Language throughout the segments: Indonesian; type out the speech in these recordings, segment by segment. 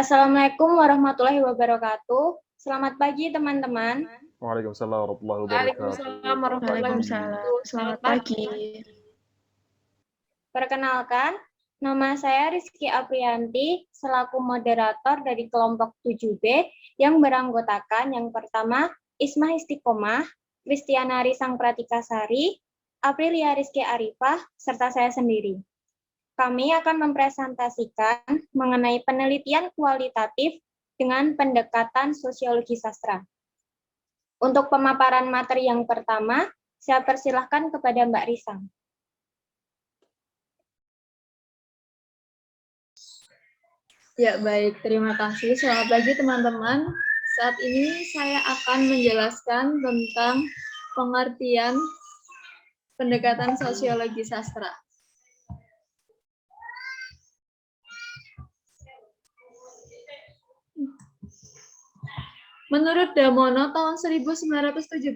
Assalamualaikum warahmatullahi wabarakatuh. Selamat pagi teman-teman. Waalaikumsalam warahmatullahi wabarakatuh. Waalaikumsalam warahmatullahi wabarakatuh. Selamat pagi. Perkenalkan, nama saya Rizky Aprianti selaku moderator dari kelompok 7B yang beranggotakan yang pertama Ismah Istiqomah, Kristiana Risang Pratikasari, Aprilia Rizky Arifah, serta saya sendiri. Kami akan mempresentasikan mengenai penelitian kualitatif dengan pendekatan sosiologi sastra. Untuk pemaparan materi yang pertama, saya persilahkan kepada Mbak Risang. Ya, baik. Terima kasih. Selamat pagi, teman-teman. Saat ini saya akan menjelaskan tentang pengertian pendekatan sosiologi sastra. Menurut Damono tahun 1979,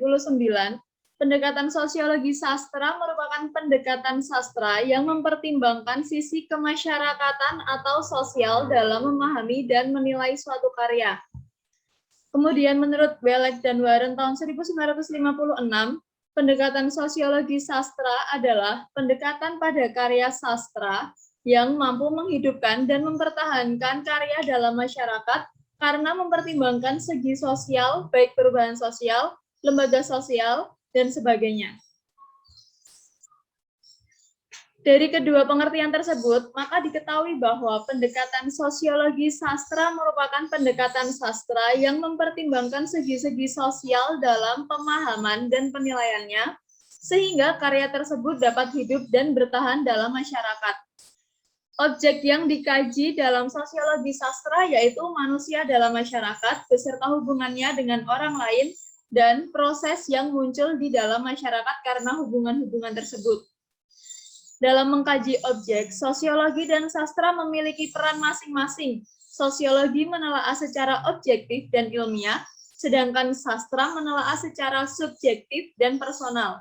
pendekatan sosiologi sastra merupakan pendekatan sastra yang mempertimbangkan sisi kemasyarakatan atau sosial dalam memahami dan menilai suatu karya. Kemudian menurut Belek dan Waren tahun 1956, pendekatan sosiologi sastra adalah pendekatan pada karya sastra yang mampu menghidupkan dan mempertahankan karya dalam masyarakat karena mempertimbangkan segi sosial, baik perubahan sosial, lembaga sosial, dan sebagainya. Dari kedua pengertian tersebut, maka diketahui bahwa pendekatan sosiologi sastra merupakan pendekatan sastra yang mempertimbangkan segi-segi sosial dalam pemahaman dan penilaiannya, sehingga karya tersebut dapat hidup dan bertahan dalam masyarakat. Objek yang dikaji dalam sosiologi sastra yaitu manusia dalam masyarakat beserta hubungannya dengan orang lain dan proses yang muncul di dalam masyarakat karena hubungan-hubungan tersebut. Dalam mengkaji objek, sosiologi dan sastra memiliki peran masing-masing. Sosiologi menelaah secara objektif dan ilmiah, sedangkan sastra menelaah secara subjektif dan personal.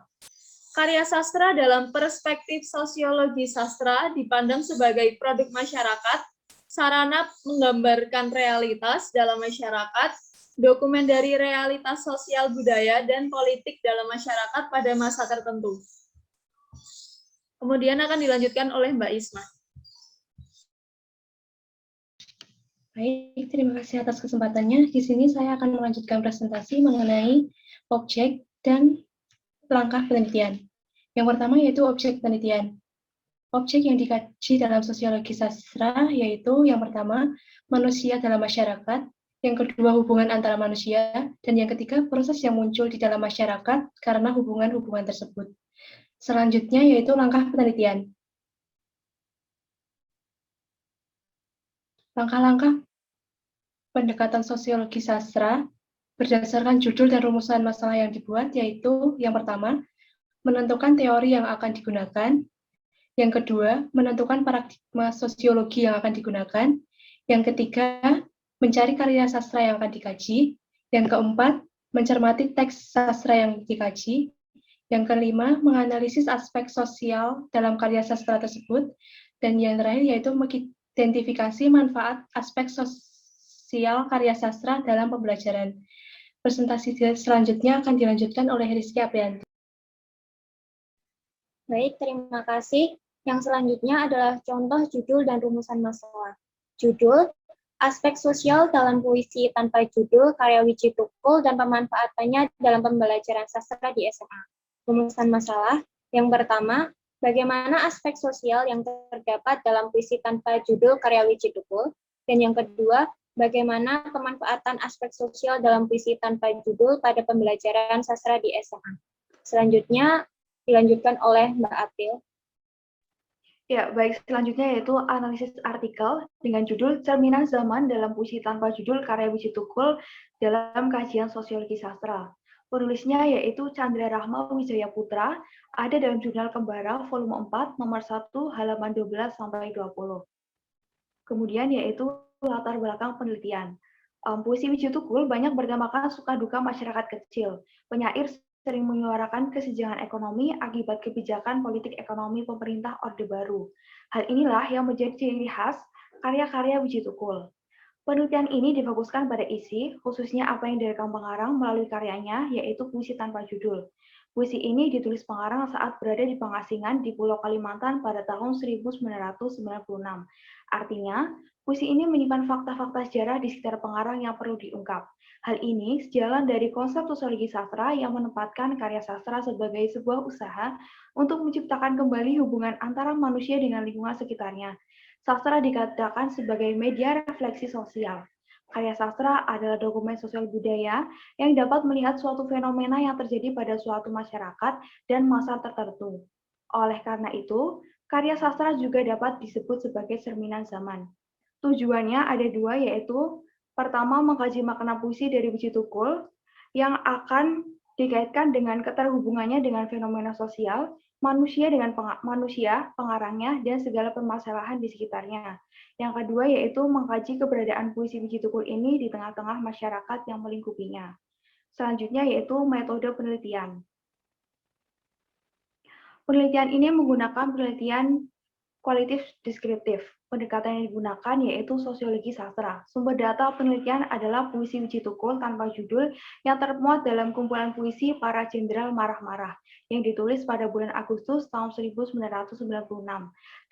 Karya sastra dalam perspektif sosiologi sastra dipandang sebagai produk masyarakat, sarana menggambarkan realitas dalam masyarakat, dokumen dari realitas sosial budaya dan politik dalam masyarakat pada masa tertentu. Kemudian akan dilanjutkan oleh Mbak Isma. Baik, terima kasih atas kesempatannya. Di sini saya akan melanjutkan presentasi mengenai objek dan langkah penelitian. Yang pertama yaitu objek penelitian. Objek yang dikaji dalam sosiologi sastra yaitu yang pertama manusia dalam masyarakat, yang kedua hubungan antara manusia, dan yang ketiga proses yang muncul di dalam masyarakat karena hubungan-hubungan tersebut. Selanjutnya yaitu langkah penelitian. Langkah-langkah pendekatan sosiologi sastra berdasarkan judul dan rumusan masalah yang dibuat yaitu yang pertama, menentukan teori yang akan digunakan, yang kedua, menentukan paradigma sosiologi yang akan digunakan, yang ketiga, mencari karya sastra yang akan dikaji, yang keempat, mencermati teks sastra yang dikaji, yang kelima, menganalisis aspek sosial dalam karya sastra tersebut, dan yang terakhir yaitu mengidentifikasi manfaat aspek sosial karya sastra dalam pembelajaran. Presentasi selanjutnya akan dilanjutkan oleh Rizky Aprianti. Baik, terima kasih. Yang selanjutnya adalah contoh judul dan rumusan masalah. Judul, aspek sosial dalam puisi tanpa judul karya Wiji Tukul dan pemanfaatannya dalam pembelajaran sastra di SMA. Rumusan masalah, yang pertama, bagaimana aspek sosial yang terdapat dalam puisi tanpa judul karya Wiji Tukul, dan yang kedua, bagaimana pemanfaatan aspek sosial dalam puisi tanpa judul pada pembelajaran sastra di SMA. Selanjutnya, dilanjutkan oleh Mbak April. Ya, baik. Selanjutnya yaitu analisis artikel dengan judul Cerminan Zaman dalam Puisi Tanpa Judul karya Wiji Tukul dalam kajian sosiologi sastra. Penulisnya yaitu Chandra Rahma Wijaya Putra, ada dalam jurnal Kembara volume 4 nomor 1 halaman 12 sampai 20. Kemudian yaitu latar belakang penelitian. Puisi Wiji Tukul banyak bertemakan suka duka masyarakat kecil. Penyair sering menyuarakan kesenjangan ekonomi akibat kebijakan politik ekonomi pemerintah Orde Baru. Hal inilah yang menjadi ciri khas karya-karya Wiji Tukul. Penelitian ini difokuskan pada isi, khususnya apa yang direkam pengarang melalui karyanya, yaitu puisi tanpa judul. Puisi ini ditulis pengarang saat berada di pengasingan di Pulau Kalimantan pada tahun 1996. Artinya, puisi ini menyimpan fakta-fakta sejarah di sekitar pengarang yang perlu diungkap. Hal ini sejalan dari konsep sosiologi sastra yang menempatkan karya sastra sebagai sebuah usaha untuk menciptakan kembali hubungan antara manusia dengan lingkungan sekitarnya. Sastra dikatakan sebagai media refleksi sosial. Karya sastra adalah dokumen sosial budaya yang dapat melihat suatu fenomena yang terjadi pada suatu masyarakat dan masa tertentu. Oleh karena itu, karya sastra juga dapat disebut sebagai cerminan zaman. Tujuannya ada dua, yaitu pertama, mengkaji makna puisi dari biji tukul yang akan dikaitkan dengan keterhubungannya dengan fenomena sosial, manusia dengan manusia, pengarangnya, dan segala permasalahan di sekitarnya. Yang kedua yaitu mengkaji keberadaan puisi biji tukul ini di tengah-tengah masyarakat yang melingkupinya. Selanjutnya yaitu metode penelitian. Penelitian ini menggunakan penelitian kualitatif deskriptif. Pendekatan yang digunakan yaitu sosiologi sastra. Sumber data penelitian adalah puisi biji tukul tanpa judul yang termuat dalam kumpulan puisi Para Jenderal Marah-Marah yang ditulis pada bulan Agustus tahun 1996.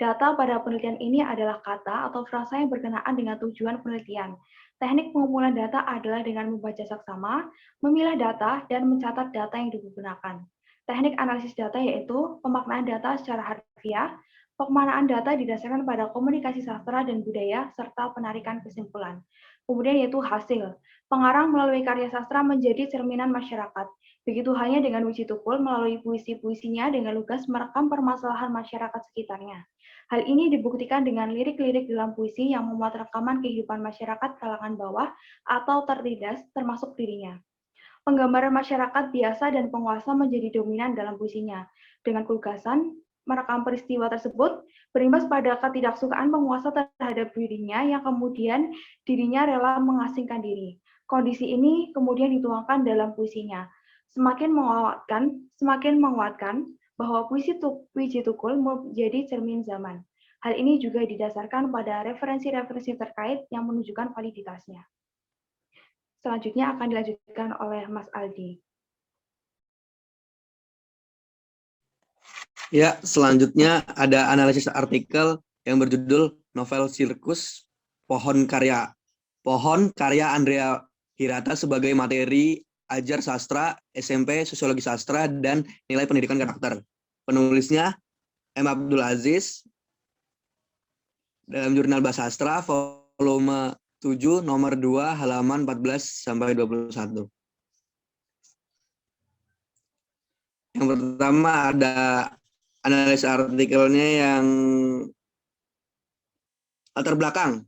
Data pada penelitian ini adalah kata atau frasa yang berkenaan dengan tujuan penelitian. Teknik pengumpulan data adalah dengan membaca saksama, memilah data, dan mencatat data yang digunakan. Teknik analisis data yaitu pemaknaan data secara harfiah. Pemaknaan data didasarkan pada komunikasi sastra dan budaya, serta penarikan kesimpulan. Kemudian yaitu hasil. Pengarang melalui karya sastra menjadi cerminan masyarakat. Begitu halnya dengan biji tukul melalui puisi-puisinya dengan lugas merekam permasalahan masyarakat sekitarnya. Hal ini dibuktikan dengan lirik-lirik dalam puisi yang memuat rekaman kehidupan masyarakat kalangan bawah atau tertindas, termasuk dirinya. Penggambaran masyarakat biasa dan penguasa menjadi dominan dalam puisinya. Dengan kelugasan, merekam peristiwa tersebut berimbas pada ketidaksukaan penguasa terhadap dirinya yang kemudian dirinya rela mengasingkan diri. Kondisi ini kemudian dituangkan dalam puisinya. Semakin menguatkan bahwa puisi biji tukul menjadi cermin zaman. Hal ini juga didasarkan pada referensi-referensi terkait yang menunjukkan validitasnya. Selanjutnya akan dilanjutkan oleh Mas Aldi. Ya, selanjutnya ada analisis artikel yang berjudul Novel Sirkus Pohon Karya Andrea Hirata sebagai materi ajar sastra SMP Sosiologi Sastra dan Nilai Pendidikan Karakter. Penulisnya M. Abdul Aziz dalam Jurnal Bahasa Sastra volume 7 nomor 2 halaman 14 sampai 21. Yang pertama ada analisa artikelnya yang latar belakang.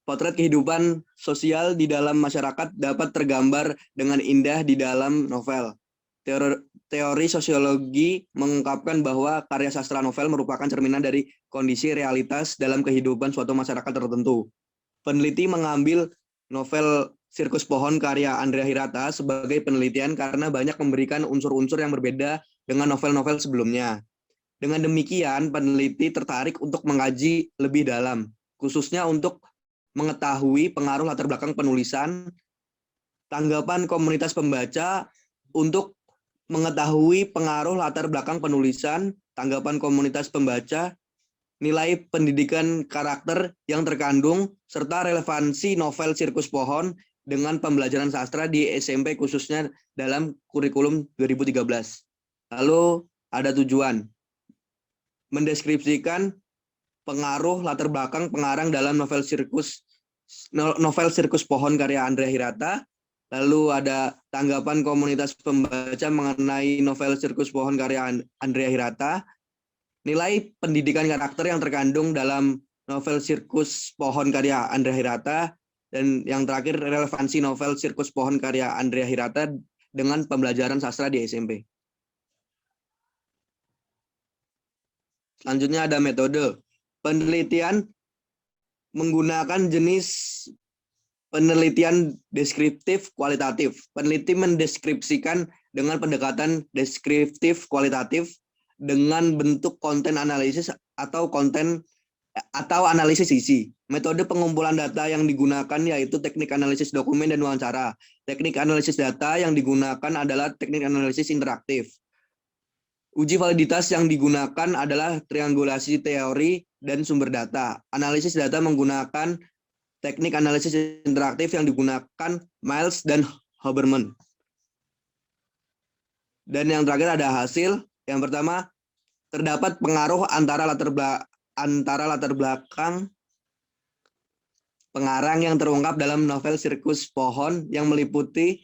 Potret kehidupan sosial di dalam masyarakat dapat tergambar dengan indah di dalam novel. Teori sosiologi mengungkapkan bahwa karya sastra novel merupakan cerminan dari kondisi realitas dalam kehidupan suatu masyarakat tertentu. Peneliti mengambil novel Sirkus Pohon karya Andrea Hirata sebagai penelitian karena banyak memberikan unsur-unsur yang berbeda dengan novel-novel sebelumnya. Dengan demikian, peneliti tertarik untuk mengkaji lebih dalam, khususnya untuk mengetahui pengaruh latar belakang penulisan, tanggapan komunitas pembaca, untuk mengetahui pengaruh latar belakang penulisan, tanggapan komunitas pembaca, nilai pendidikan karakter yang terkandung, serta relevansi novel Sirkus Pohon dengan pembelajaran sastra di SMP khususnya dalam kurikulum 2013. Lalu ada tujuan. Mendeskripsikan pengaruh latar belakang pengarang dalam novel Sirkus Pohon karya Andrea Hirata. Lalu ada tanggapan komunitas pembaca mengenai novel Sirkus Pohon karya Andrea Hirata. Nilai pendidikan karakter yang terkandung dalam novel Sirkus Pohon karya Andrea Hirata. Dan yang terakhir relevansi novel Sirkus Pohon karya Andrea Hirata dengan pembelajaran sastra di SMP. Selanjutnya ada metode. Penelitian menggunakan jenis penelitian deskriptif kualitatif. Peneliti mendeskripsikan dengan pendekatan deskriptif kualitatif dengan bentuk konten analisis atau konten atau analisis isi. Metode pengumpulan data yang digunakan yaitu teknik analisis dokumen dan wawancara. Teknik analisis data yang digunakan adalah teknik analisis interaktif. Uji validitas yang digunakan adalah triangulasi teori dan sumber data. Analisis data menggunakan teknik analisis interaktif yang digunakan Miles dan Hoberman. Dan yang terakhir ada hasil. Yang pertama, terdapat pengaruh antara latar belakang pengarang yang terungkap dalam novel Sirkus Pohon yang meliputi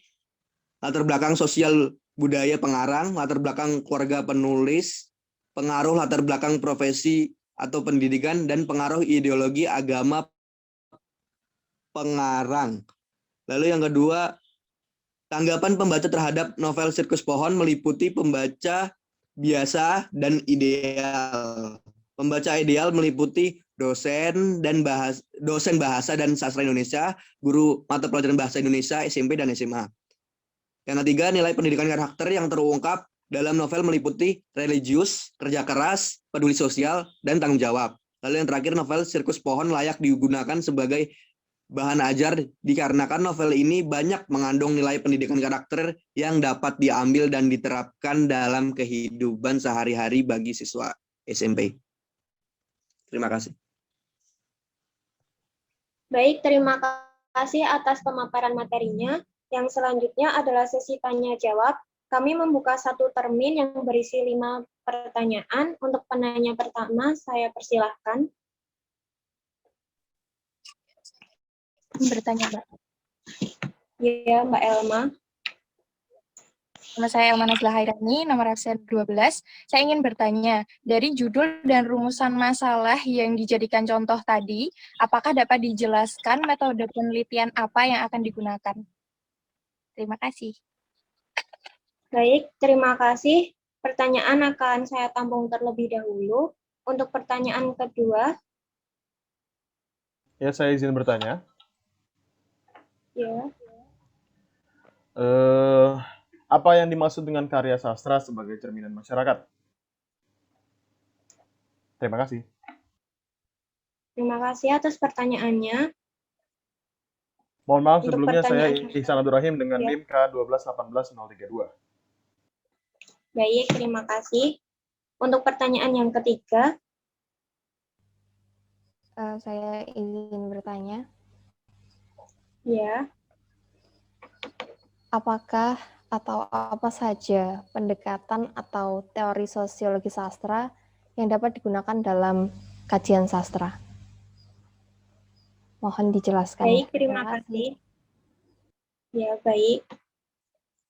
latar belakang sosial budaya pengarang, latar belakang keluarga penulis, pengaruh latar belakang profesi atau pendidikan, dan pengaruh ideologi agama pengarang. Lalu yang kedua, tanggapan pembaca terhadap novel Sirkus Pohon meliputi pembaca biasa dan ideal. Pembaca ideal meliputi dosen bahasa dan sastra Indonesia, guru mata pelajaran bahasa Indonesia SMP dan SMA. Yang ketiga, nilai pendidikan karakter yang terungkap dalam novel meliputi religius, kerja keras, peduli sosial, dan tanggung jawab. Lalu yang terakhir, novel Sirkus Pohon layak digunakan sebagai bahan ajar dikarenakan novel ini banyak mengandung nilai pendidikan karakter yang dapat diambil dan diterapkan dalam kehidupan sehari-hari bagi siswa SMP. Terima kasih. Baik, terima kasih atas pemaparan materinya. Yang selanjutnya adalah sesi tanya-jawab. Kami membuka satu termin yang berisi 5 pertanyaan. Untuk penanya pertama, saya persilahkan. Bertanya, Mbak. Ya, Mbak Elma. Nama saya Elma Nazla Hairani, nomor absen 12. Saya ingin bertanya, dari judul dan rumusan masalah yang dijadikan contoh tadi, apakah dapat dijelaskan metode penelitian apa yang akan digunakan? Terima kasih. Baik, terima kasih. Pertanyaan akan saya tampung terlebih dahulu. Untuk pertanyaan kedua. Ya, saya izin bertanya. Ya. Apa yang dimaksud dengan karya sastra sebagai cerminan masyarakat? Terima kasih. Terima kasih atas pertanyaannya. Mohon maaf Untuk sebelumnya, saya pertanyaan- Ihsan Abdul Rahim dengan Ya. NIM K1218032. Baik, terima kasih. Untuk pertanyaan yang ketiga. Saya ingin bertanya, Ya. apakah atau apa saja pendekatan atau teori sosiologi sastra yang dapat digunakan dalam kajian sastra? Mohon dijelaskan. Baik, terima kasih. Ya, baik.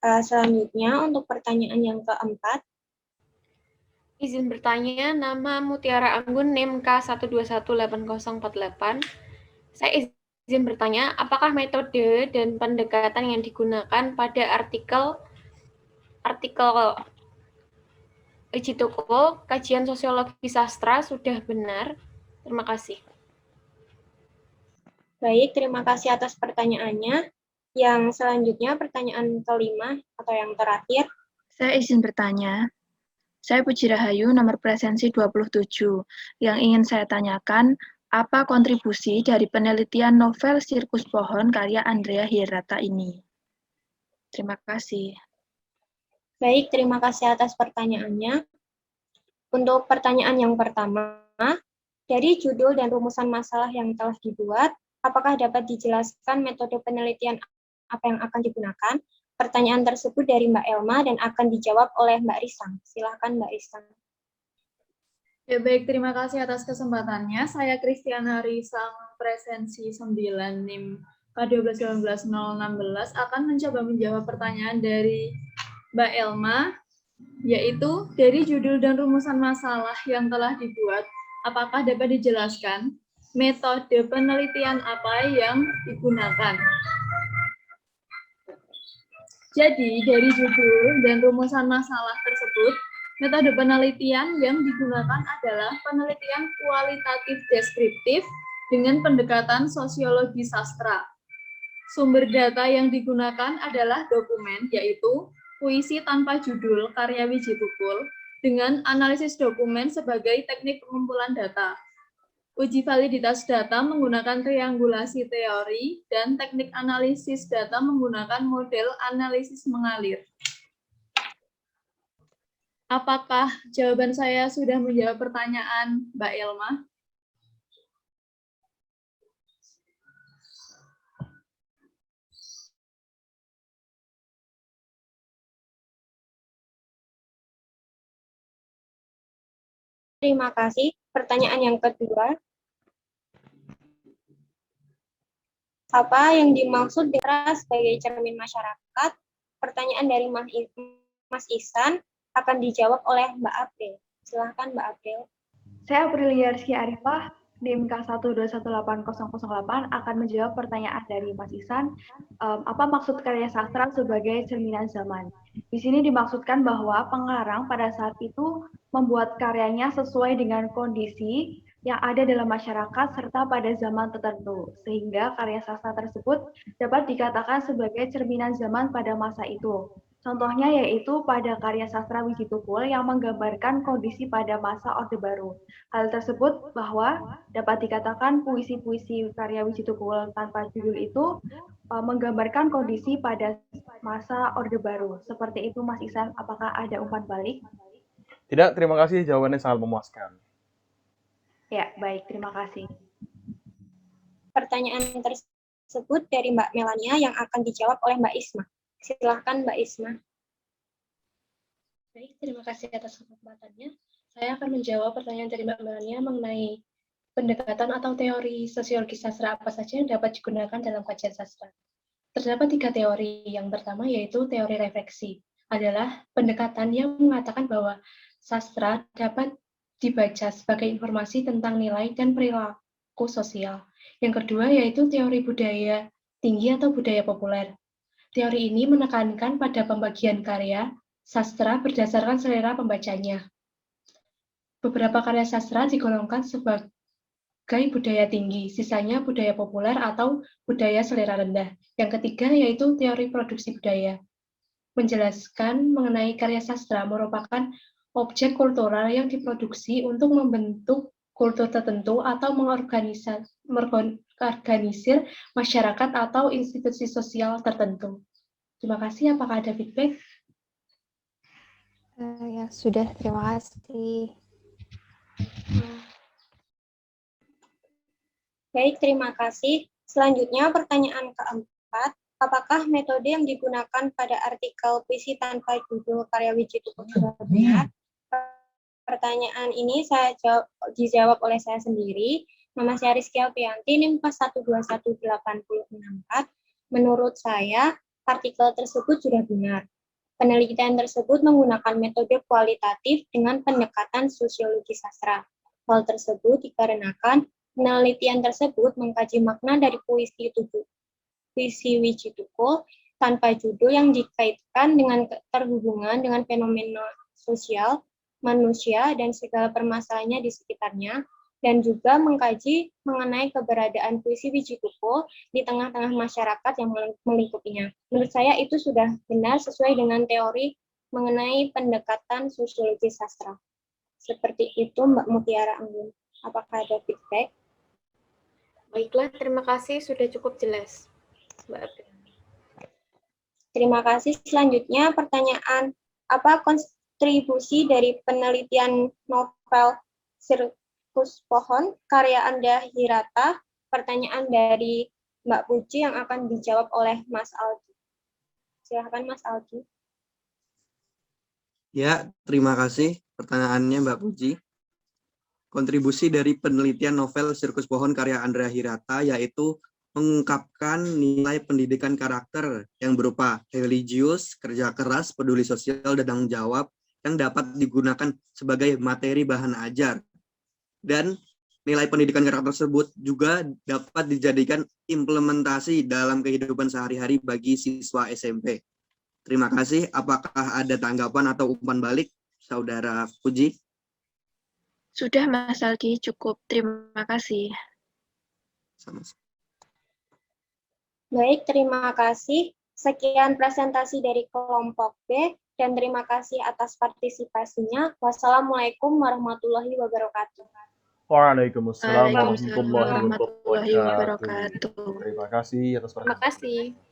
Selanjutnya untuk pertanyaan yang keempat. Izin bertanya, nama Mutiara Anggun NIM K1218048. Saya izin bertanya, apakah metode dan pendekatan yang digunakan pada artikel uji tukul kajian sosiologi sastra sudah benar? Terima kasih. Baik, terima kasih atas pertanyaannya. Yang selanjutnya pertanyaan kelima atau yang terakhir. Saya izin bertanya. Saya Puji Rahayu, nomor presensi 27. Yang ingin saya tanyakan, apa kontribusi dari penelitian novel Sirkus Pohon karya Andrea Hirata ini? Terima kasih. Baik, terima kasih atas pertanyaannya. Untuk pertanyaan yang pertama, dari judul dan rumusan masalah yang telah dibuat, apakah dapat dijelaskan metode penelitian apa yang akan digunakan? Pertanyaan tersebut dari Mbak Elma dan akan dijawab oleh Mbak Risang. Silakan Mbak Risang. Ya baik, terima kasih atas kesempatannya. Saya Kristiana Risang, presensi 9 NIM K1218016 akan mencoba menjawab pertanyaan dari Mbak Elma, yaitu dari judul dan rumusan masalah yang telah dibuat, apakah dapat dijelaskan metode penelitian apa yang digunakan? Jadi, dari judul dan rumusan masalah tersebut, metode penelitian yang digunakan adalah penelitian kualitatif deskriptif dengan pendekatan sosiologi sastra. Sumber data yang digunakan adalah dokumen, yaitu Puisi Tanpa Judul karya Wiji Tukul, dengan analisis dokumen sebagai teknik pengumpulan data. Uji validitas data menggunakan triangulasi teori, dan teknik analisis data menggunakan model analisis mengalir. Apakah jawaban saya sudah menjawab pertanyaan Mbak Elma? Terima kasih. Pertanyaan yang kedua. Apa yang dimaksud dengan sebagai cermin masyarakat? Pertanyaan dari Mas Ihsan akan dijawab oleh Mbak April. Silakan Mbak April. Saya Aprilia Rizky Arifah, NIM K1218008 akan menjawab pertanyaan dari Mas Ihsan. Apa maksud karya sastra sebagai cerminan zaman? Di sini dimaksudkan bahwa pengarang pada saat itu membuat karyanya sesuai dengan kondisi yang ada dalam masyarakat serta pada zaman tertentu, sehingga karya sastra tersebut dapat dikatakan sebagai cerminan zaman pada masa itu. Contohnya yaitu pada karya sastra Wiji Tukul yang menggambarkan kondisi pada masa Orde Baru. Hal tersebut bahwa dapat dikatakan puisi-puisi karya Wiji Tukul tanpa judul itu menggambarkan kondisi pada masa Orde Baru. Seperti itu Mas Ihsan, apakah ada umpan balik? Tidak, terima kasih. Jawabannya sangat memuaskan. Ya, baik, terima kasih. Pertanyaan tersebut dari Mbak Melania yang akan dijawab oleh Mbak Isma. Silakan Mbak Isma. Baik, terima kasih atas kesempatannya. Saya akan menjawab pertanyaan dari Mbak Melania mengenai pendekatan atau teori sosiologi sastra apa saja yang dapat digunakan dalam kajian sastra. Terdapat 3 teori. Yang pertama yaitu teori refleksi. Adalah pendekatan yang mengatakan bahwa sastra dapat dibaca sebagai informasi tentang nilai dan perilaku sosial. Yang kedua yaitu teori budaya tinggi atau budaya populer. Teori ini menekankan pada pembagian karya sastra berdasarkan selera pembacanya. Beberapa karya sastra digolongkan sebagai budaya tinggi, sisanya budaya populer atau budaya selera rendah. Yang ketiga yaitu teori produksi budaya. Menjelaskan mengenai karya sastra merupakan objek kultural yang diproduksi untuk membentuk kultur tertentu atau mengorganisir masyarakat atau institusi sosial tertentu. Terima kasih. Apakah ada feedback? Ya, sudah. Terima kasih. Baik, terima kasih. Selanjutnya pertanyaan keempat. Apakah metode yang digunakan pada artikel puisi tanpa judul karya Wiji Tukul sudah benar? Pertanyaan ini dijawab oleh saya sendiri. Nama saya Rizky Alfianti, NIM K1218064. Menurut saya, artikel tersebut sudah benar. Penelitian tersebut menggunakan metode kualitatif dengan pendekatan sosiologi sastra. Hal tersebut dikarenakan penelitian tersebut mengkaji makna dari puisi Wiji Tukul tanpa judul yang dikaitkan dengan keterhubungan dengan fenomena sosial, manusia, dan segala permasalahannya di sekitarnya, dan juga mengkaji mengenai keberadaan puisi Wiji Tukul di tengah-tengah masyarakat yang melingkupinya. Menurut saya itu sudah benar sesuai dengan teori mengenai pendekatan sosiologi sastra. Seperti itu Mbak Mutiara Anggun. Apakah ada feedback? Baiklah, terima kasih. Sudah cukup jelas, Mbak April. Terima kasih. Selanjutnya pertanyaan, apa kontribusi dari penelitian novel Sirkus Pohon karya Anda Hirata? Pertanyaan dari Mbak Puji yang akan dijawab oleh Mas Aldi. Silakan Mas Aldi. Ya, terima kasih pertanyaannya Mbak Puji. Kontribusi dari penelitian novel Sirkus Pohon karya Andrea Hirata yaitu mengungkapkan nilai pendidikan karakter yang berupa religius, kerja keras, peduli sosial, dan tanggung jawab yang dapat digunakan sebagai materi bahan ajar. Dan nilai pendidikan karakter tersebut juga dapat dijadikan implementasi dalam kehidupan sehari-hari bagi siswa SMP. Terima kasih. Apakah ada tanggapan atau umpan balik, Saudara Puji? Sudah, Mas Aldi, cukup. Terima kasih. Sama-sama. Baik, terima kasih. Sekian presentasi dari kelompok B, dan terima kasih atas partisipasinya. Wassalamualaikum warahmatullahi wabarakatuh. Waalaikumsalam Waalaikumsalam warahmatullahi warahmatullahi wabarakatuh. wabarakatuh. Terima kasih atas Terima perhatian. kasih.